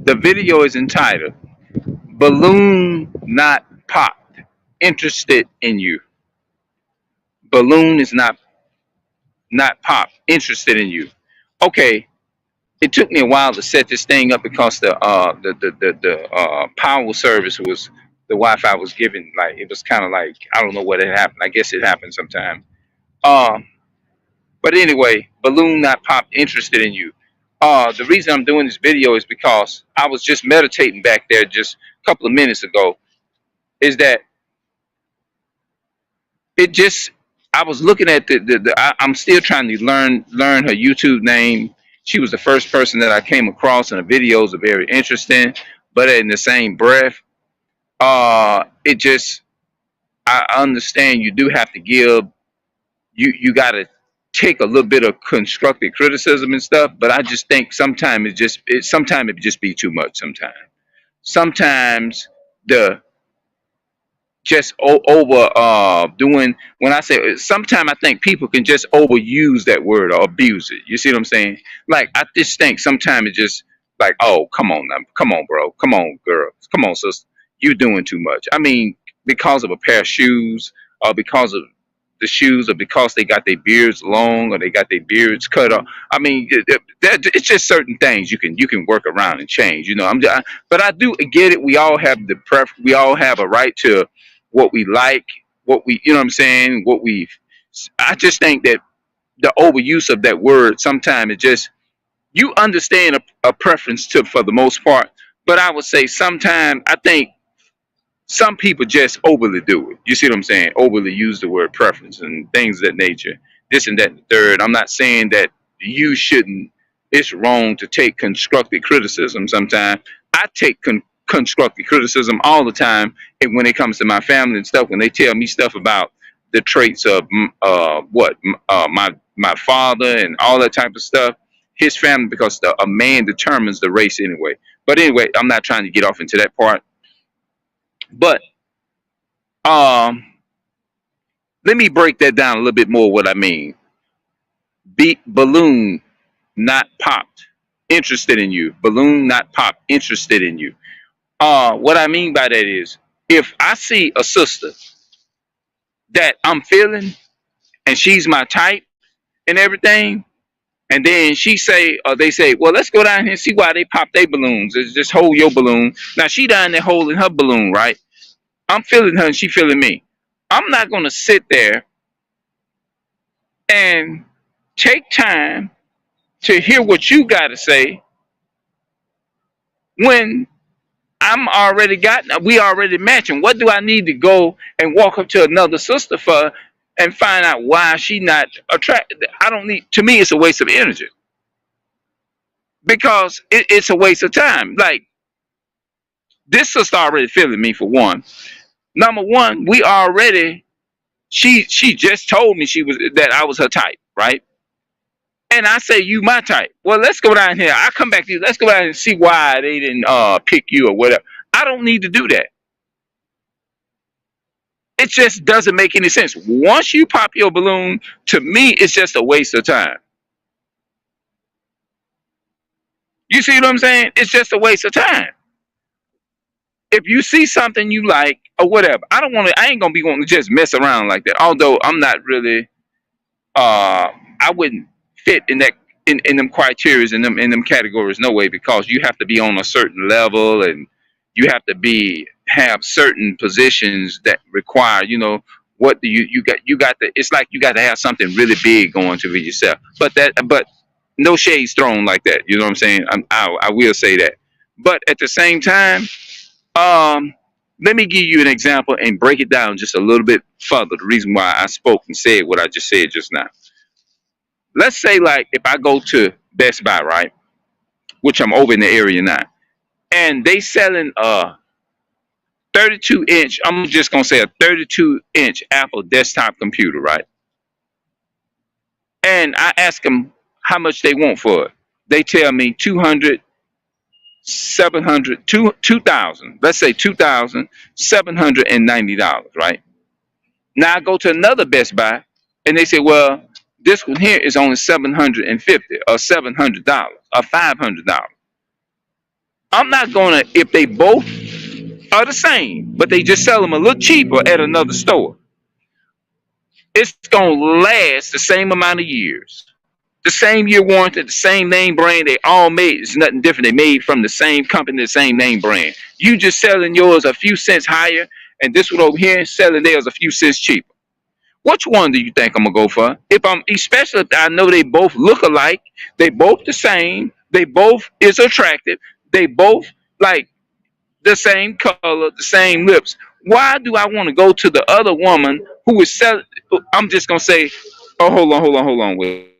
The video is entitled "Balloon Not Popped, Interested in You." Balloon is not popped, interested in you. Okay, it took me a while to set this thing up because the power service was the Wi-Fi was given, like it was kind of like I don't know what had happened. I guess it happened sometime. Um, but anyway, balloon not popped, interested in you. The reason I'm doing this video is because I was just meditating back there just a couple of minutes ago. Is that it? Just I was looking at I'm still trying to learn her YouTube name. She was the first person that I came across, and the videos are very interesting. But in the same breath, it just I understand you do have to give you got to take a little bit of constructive criticism and stuff. But I just think sometimes sometimes it just be too much. Sometimes the just over doing when I say sometimes I think people can just overuse that word or abuse it. You see what I'm saying? Like I just think sometimes it's just like, oh, come on now, come on, bro, come on, girl, come on, sister, you doing too much. I mean, because of a pair of shoes, or because of the shoes, or because they got their beards long, or they got their beards cut off. I mean, it's just certain things you can work around and change. But I do get it. We all have we all have a right to what we like, what we, you know what I'm saying, what we. I just think that the overuse of that word sometimes it just you understand a preference to for the most part, but I would say sometimes I think some people just overly do it. You see what I'm saying? Overly use the word preference and things of that nature. This and that and the third. I'm not saying that you shouldn't. It's wrong to take constructive criticism. Sometimes I take constructive criticism all the time, and when it comes to my family and stuff, when they tell me stuff about the traits of my father and all that type of stuff, his family, because a man determines the race anyway. But anyway, I'm not trying to get off into that part. But um, let me break that down a little bit more. What I mean, balloon not popped, interested in you. Balloon not popped, interested in you. What I mean by that is, if I see a sister that I'm feeling, and she's my type and everything, and then she say, or they say, well, let's go down here and see why they pop their balloons. It's just hold your balloon. Now she down there holding her balloon, right? I'm feeling her and she feeling me. I'm not gonna sit there and take time to hear what you gotta say when we already matching. What do I need to go and walk up to another sister for and find out why she not attracted? I don't need. To me, it's a waste of energy because it's a waste of time. Like this sister already feeling me for one. Number one, we already. She just told me she was that I was her type, right? And I say you my type. Well, let's go down here. I come back to you. Let's go down and see why they didn't pick you or whatever. I don't need to do that. It just doesn't make any sense. Once you pop your balloon, to me, it's just a waste of time. You see what I'm saying? It's just a waste of time. If you see something you like or whatever, I don't want to. I ain't gonna be wanting to just mess around like that. Although I'm not really, I wouldn't fit in that in them criterias in them categories. No way, because you have to be on a certain level and you have to have certain positions that require. What do you got to. It's like you got to have something really big going to for yourself. But no shades thrown like that. You know what I'm saying? I will say that. But at the same time, um, let me give you an example and break it down just a little bit further. The reason why I spoke and said what I just said just now. Let's say like if I go to Best Buy, right, which I'm over in the area now, and they selling a 32-inch. I'm just gonna say a 32-inch Apple desktop computer, right? And I ask them how much they want for it. They tell me 200, 700, 2,000. Let's say $2,790, right? Now I go to another Best Buy, and they say, well, this one here is only 750 or $700 or $500. I'm not gonna if they both are the same, but they just sell them a little cheaper at another store. It's gonna last the same amount of years. The same year warranty, the same name brand. They all made. It's nothing different. They made from the same company, the same name brand. You just selling yours a few cents higher, and this one over here selling theirs a few cents cheaper. Which one do you think I'm gonna go for? If I'm, especially if I know they both look alike, they both the same, they both is attractive, they both like the same color, the same lips. Why do I want to go to the other woman who is selling? I'm just gonna say, oh, hold on, wait.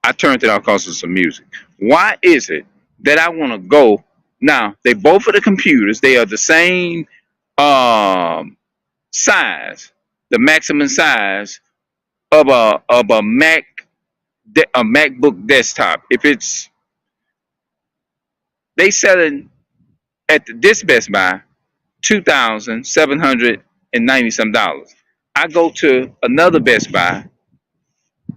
I turned it off because of some music. Why is it that I want to go now? They both are the computers. They are the same um, size, the maximum size of a a MacBook desktop. If it's they selling at this Best Buy $2,790 some dollars. I go to another Best Buy,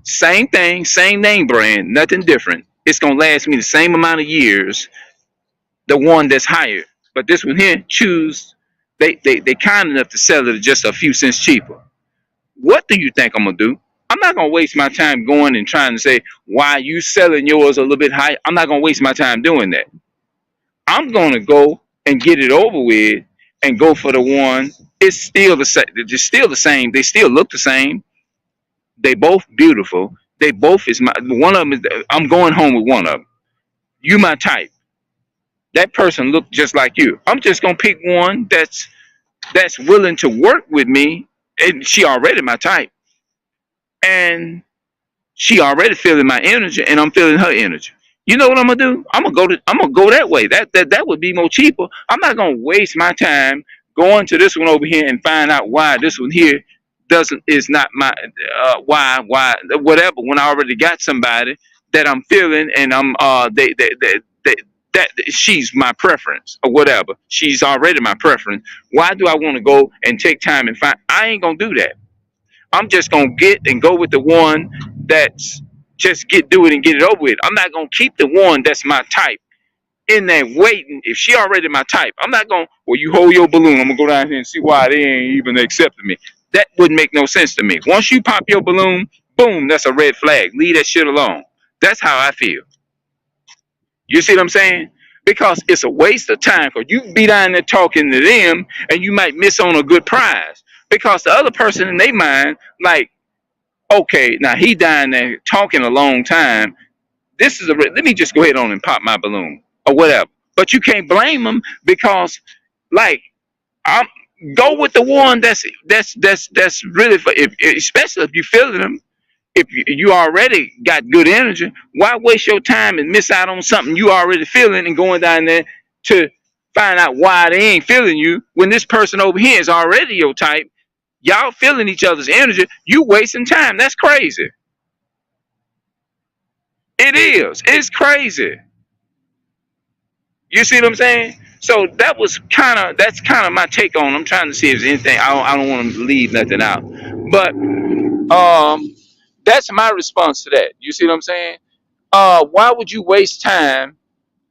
same thing, same name brand, nothing different. It's gonna last me the same amount of years. The one that's higher, but this one here, choose. They kind enough to sell it just a few cents cheaper. What do you think I'm gonna do? I'm not gonna waste my time going and trying to say why you selling yours a little bit high. I'm not gonna waste my time doing that. I'm gonna go and get it over with and go for the one. It's still the same. It's still the same. They still look the same. They both beautiful. They both is my one of them. Is, I'm going home with one of them. You my type. That person look just like you. I'm just gonna pick one that's willing to work with me, and she already my type, and she already feeling my energy, and I'm feeling her energy. You know what I'm gonna do? I'm gonna go that way. That would be more cheaper. I'm not gonna waste my time going to this one over here and find out why this one here doesn't is not my why whatever when I already got somebody that I'm feeling and I'm they that she's my preference or whatever. She's already my preference. Why do I want to go and take time and find? I ain't gonna do that. I'm just gonna get and go with the one that's just do it and get it over with. I'm not gonna keep the one that's my type in there waiting. If she already my type, I'm not gonna. Well, you hold your balloon. I'm gonna go down here and see why they ain't even accepting me. That wouldn't make no sense to me. Once you pop your balloon, boom, that's a red flag. Leave that shit alone. That's how I feel. You see what I'm saying? Because it's a waste of time. Because you be down there talking to them, and you might miss on a good prize. Because the other person in their mind, like, okay, now he down there talking a long time. This is let me just go ahead on and pop my balloon or whatever. But you can't blame them because, like, I'm go with the one that's really for if especially if you feeling them. If you already got good energy, why waste your time and miss out on something you already feeling and going down there to find out why they ain't feeling you when this person over here is already your type? Y'all feeling each other's energy. You wasting time. That's crazy. It is. It's crazy. You see what I'm saying? So that's kind of my take on. I'm trying to see if there's anything. I don't want to leave nothing out. But that's my response to that. You see what I'm saying? Why would you waste time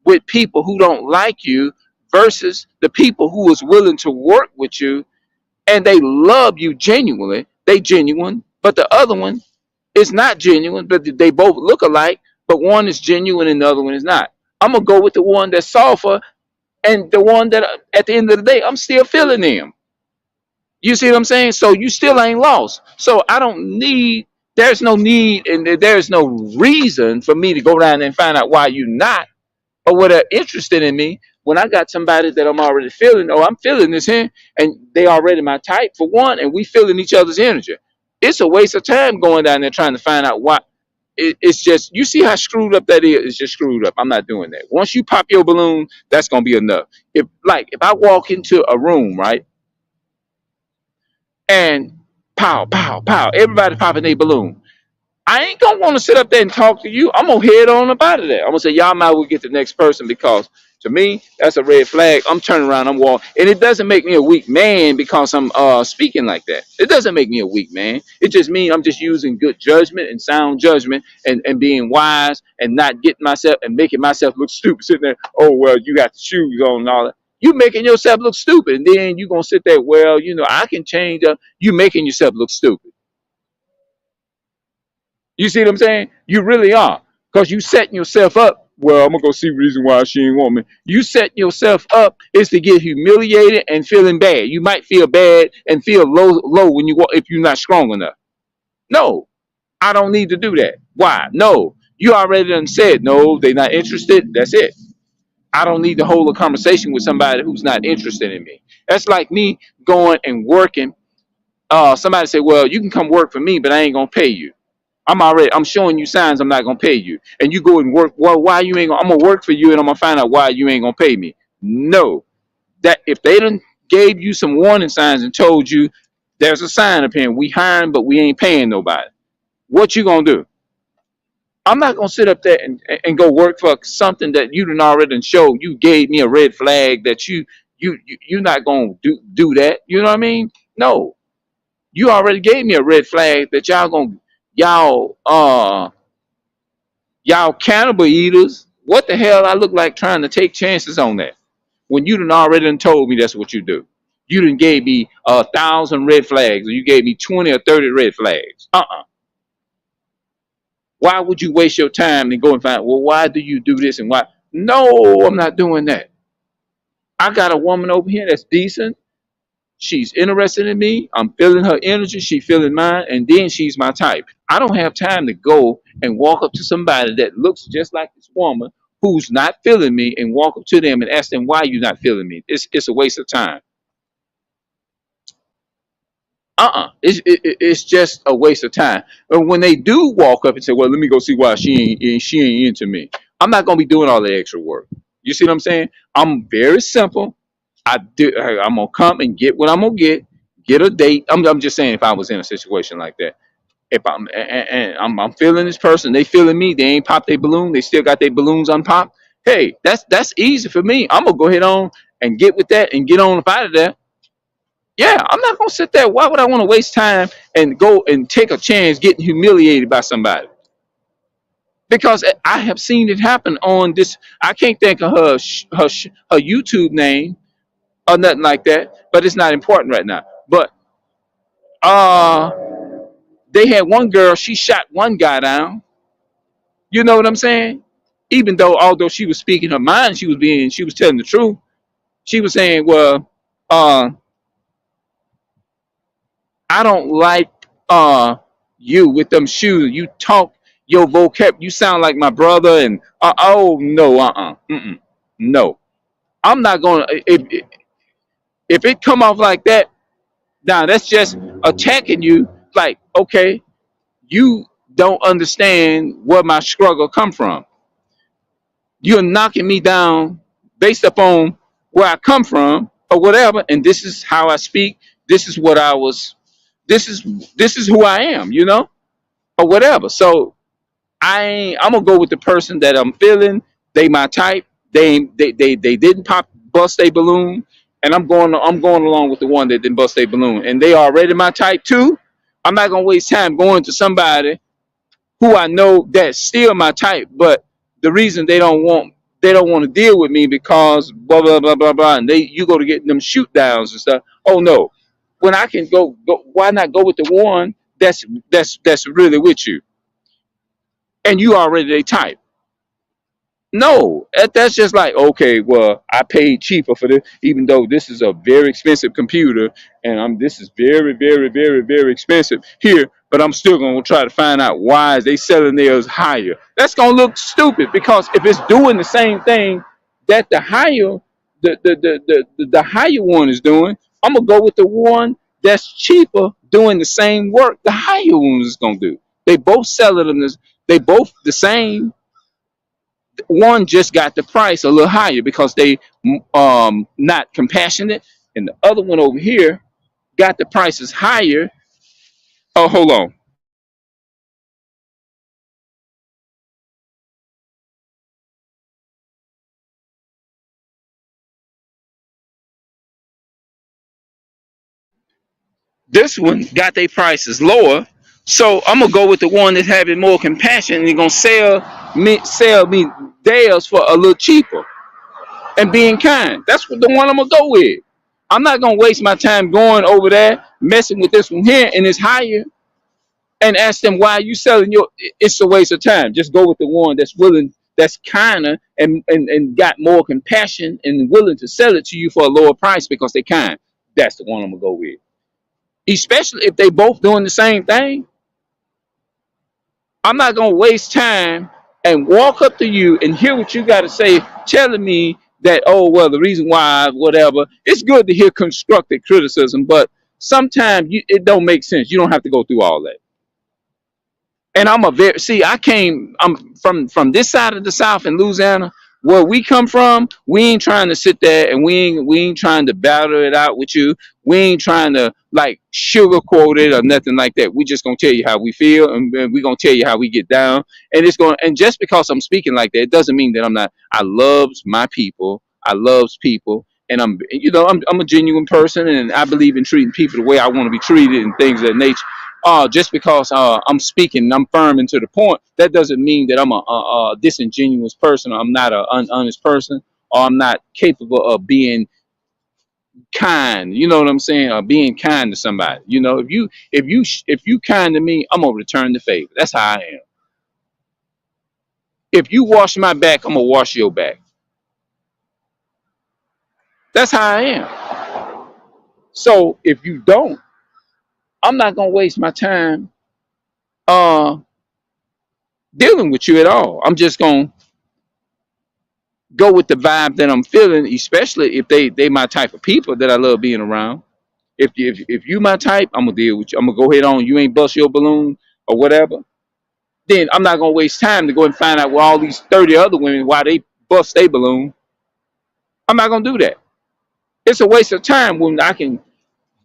with people who don't like you versus the people who is willing to work with you and they love you genuinely? They genuine, but the other one is not genuine, but they both look alike, but one is genuine and the other one is not. I'm gonna go with the one that's softer and the one that at the end of the day I'm still feeling them. You see what I'm saying? So you still ain't lost. So I don't need. There's no need and there's no reason for me to go down and find out why you not or what are interested in me when I got somebody that I'm already feeling. Oh, I'm feeling this here, and they already my type for one, and we feeling each other's energy. It's a waste of time going down there trying to find out why. It's just you see how screwed up that is. It's just screwed up. I'm not doing that. Once you pop your balloon, that's gonna be enough. If I walk into a room right, and pow, pow, pow. Everybody popping their balloon. I ain't gonna want to sit up there and talk to you. I'm gonna head on up out of there. I'm gonna say y'all might well get the next person because to me that's a red flag. I'm turning around. I'm walking, and it doesn't make me a weak man because I'm speaking like that. It doesn't make me a weak man. It just means I'm just using good judgment and sound judgment and being wise and not getting myself and making myself look stupid sitting there. Oh well, you got the shoes on and all that. You making yourself look stupid, and then you gonna sit there. Well, I can change up. You making yourself look stupid. You see what I'm saying? You really are. Because you setting yourself up. Well, I'm gonna go see the reason why she ain't want me. You setting yourself up is to get humiliated and feeling bad. You might feel bad and feel low when you if you're not strong enough. No, I don't need to do that. Why? No. You already done said no, they're not interested. That's it. I don't need to hold a conversation with somebody who's not interested in me. That's like me going and working. Somebody say, well, you can come work for me, but I ain't gonna pay you. I'm showing you signs I'm not gonna pay you. And you go and work, well, why you ain't gonna I'm gonna work for you and I'm gonna find out why you ain't gonna pay me. No. That if they done gave you some warning signs and told you there's a sign up here, we hiring, but we ain't paying nobody. What you gonna do? I'm not gonna sit up there and go work for something that you done already done showed. You gave me a red flag that you're not gonna do that. You know what I mean? No. You already gave me a red flag that y'all y'all cannibal eaters. What the hell I look like trying to take chances on that? When you done already done told me that's what you do. You done gave me 1,000 red flags, or you gave me 20 or 30 red flags. Why would you waste your time and go and find, well, why do you do this and why? No, I'm not doing that. I got a woman over here that's decent. She's interested in me. I'm feeling her energy. She feeling mine. And then she's my type. I don't have time to go and walk up to somebody that looks just like this woman who's not feeling me and walk up to them and ask them why you're not feeling me. It's a waste of time. It's just a waste of time. But when they do walk up and say, well, let me go see why she ain't into me. I'm not gonna be doing all the extra work. You see what I'm saying? I'm very simple. I'm gonna come and get what I'm gonna get a date. I'm just saying if I was in a situation like that. If I'm feeling this person, they feeling me, they ain't popped their balloon, they still got their balloons unpopped. Hey, that's easy for me. I'm gonna go ahead on and get with that and get on up out of there. Yeah, I'm not gonna sit there. Why would I want to waste time and go and take a chance getting humiliated by somebody? Because I have seen it happen on this. I can't think of her YouTube name or nothing like that, but it's not important right now. But uh, they had one girl. She shot one guy down. You know what I'm saying? Even though, although she was speaking her mind, she was telling the truth. She was saying, "Well, uh, I don't like you with them shoes. You talk your vocab. You sound like my brother." And oh no, no. I'm not gonna. If it come off like that, now that's just attacking you. Like, okay, you don't understand where my struggle come from. You're knocking me down based upon where I come from or whatever, and this is how I speak. This is what I was. This is who I am, or whatever. So I'm gonna go with the person that I'm feeling. They my type. They didn't bust a balloon, and I'm going along with the one that didn't bust a balloon, and they already my type too. I'm not gonna waste time going to somebody who I know that's still my type, but the reason they don't want to deal with me because blah blah blah blah blah, and you go to get them shoot downs and stuff. Oh no, when I can go, why not go with the one that's really with you, and you already they type. No, that's just like, okay, well, I paid cheaper for this, even though this is a very expensive computer, and this is very, very, very, very expensive here. But I'm still gonna try to find out why is they selling theirs higher. That's gonna look stupid because if it's doing the same thing that the higher one is doing, I'm gonna go with the one that's cheaper doing the same work the higher one is gonna do. They both selling them this. They both the same. One just got the price a little higher because they not compassionate, and the other one over here got the prices higher Oh, hold on. This one got their prices lower, so I'm gonna go with the one that's having more compassion and they're gonna sell me theirs for a little cheaper and being kind. That's what the one I'm gonna go with. I'm not gonna waste my time going over there messing with this one here and it's higher and ask them why you selling your. It's a waste of time. Just go with the one that's willing, that's kinder and got more compassion and willing to sell it to you for a lower price because they kind. That's the one I'm gonna go with. Especially if they both doing the same thing. I'm not gonna waste time and walk up to you and hear what you got to say, telling me that, oh well, the reason why whatever. It's good to hear constructive criticism, but sometimes it don't make sense. You don't have to go through all that. And I'm a very see. I'm from this side of the South in Louisiana, where we come from. We ain't trying to sit there and we ain't trying to battle it out with you. We ain't trying to like sugarcoat it or nothing like that. We just gonna tell you how we feel, and we gonna tell you how we get down. And it's going. And just because I'm speaking like that, it doesn't mean that I'm not. I loves my people. I loves people. And I'm a genuine person, and I believe in treating people the way I want to be treated, and things of that nature. Just because I'm speaking and I'm firm and to the point, that doesn't mean that I'm a disingenuous person, or I'm not an honest person, or I'm not capable of being kind. You know what I'm saying? Or being kind to somebody. If you kind to me, I'm gonna return the favor. That's how I am. If you wash my back, I'm gonna wash your back. That's how I am. So if you don't, I'm not gonna waste my time uh dealing with you at all. I'm just gonna go with the vibe that I'm feeling, especially if they my type of people that I love being around. If you my type, I'm gonna deal with you. I'm gonna go ahead on. You ain't bust your balloon or whatever. Then I'm not gonna waste time to go and find out where all these 30 other women why they bust their balloon. I'm not gonna do that. It's a waste of time when I can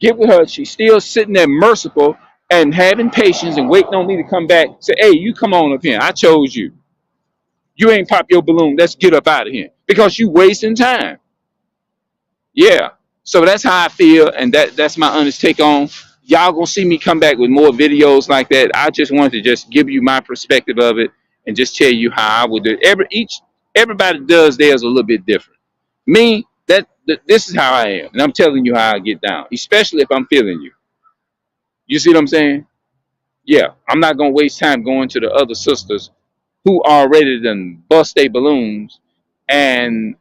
get with her. She's still sitting there merciful and having patience and waiting on me to come back. Say, hey, you come on up here. I chose you. You ain't pop your balloon. Let's get up out of here because you wasting time. Yeah. So that's how I feel, and that's my honest take on. Y'all gonna see me come back with more videos like that. I just wanted to just give you my perspective of it and just tell you how I would do it. Everybody does theirs a little bit different. Me, this is how I am, and I'm telling you how I get down, especially if I'm feeling you. You see what I'm saying? Yeah. I'm not gonna waste time going to the other sisters who already done bust their balloons and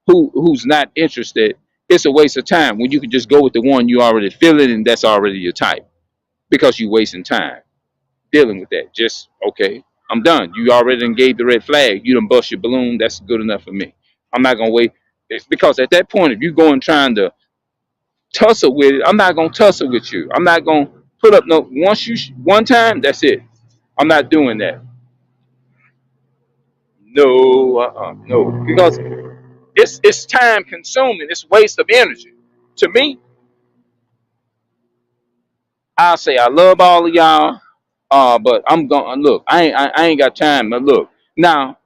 who's not interested. It's a waste of time when you can just go with the one you already feeling and that's already your type because you wasting time dealing with that. Just okay, I'm done. You already done gave the red flag. You done bust your balloon. That's good enough for me. I'm not gonna wait. It's because at that point, if you going trying to tussle with it, I'm not gonna tussle with you. I'm not gonna put up no one time. That's it. I'm not doing that. No, no, because it's time consuming. It's waste of energy. To me, I'll say I love all of y'all. But I'm going look. I ain't got time. But look, now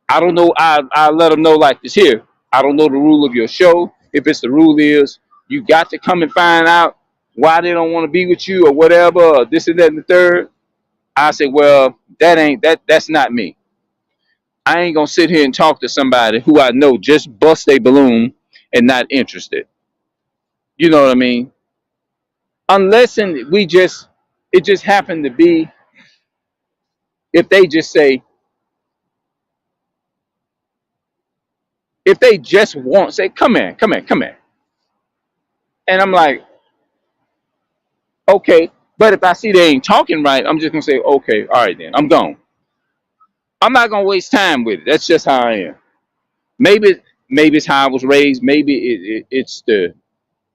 I don't know. I let them know like this here. I don't know the rule of your show. If it's the rule is you got to come and find out why they don't want to be with you or whatever, or this and that and the third. I say, well, that ain't that. That's not me. I ain't gonna sit here and talk to somebody who I know just bust a balloon and not interested. You know what I mean? Unless it just happened to be if they just say if they just want say come in, come in, come in, and I'm like okay, but if I see they ain't talking right, I'm just gonna say okay, all right then, I'm gone. I'm not gonna waste time with it. That's just how I am. Maybe maybe it's how I was raised. Maybe it's the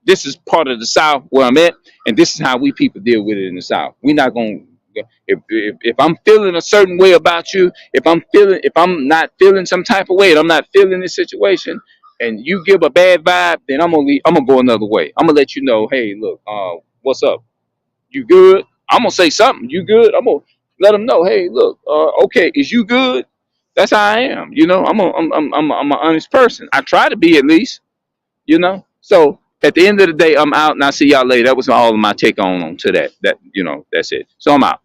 this is part of the South where I'm at, and this is how we people deal with it in the South. We're not gonna if I'm feeling a certain way about you, if I'm not feeling some type of way, and I'm not feeling this situation, and you give a bad vibe, then I'm gonna go another way. I'm gonna let you know, hey, look, what's up? You good? I'm gonna say something. You good? I'm gonna let them know. Hey, look, okay, is you good? That's how I am. You know, I'm an honest person. I try to be at least. You know. So at the end of the day, I'm out, and I see y'all later. That was all of my take on to that. That, that's it. So I'm out.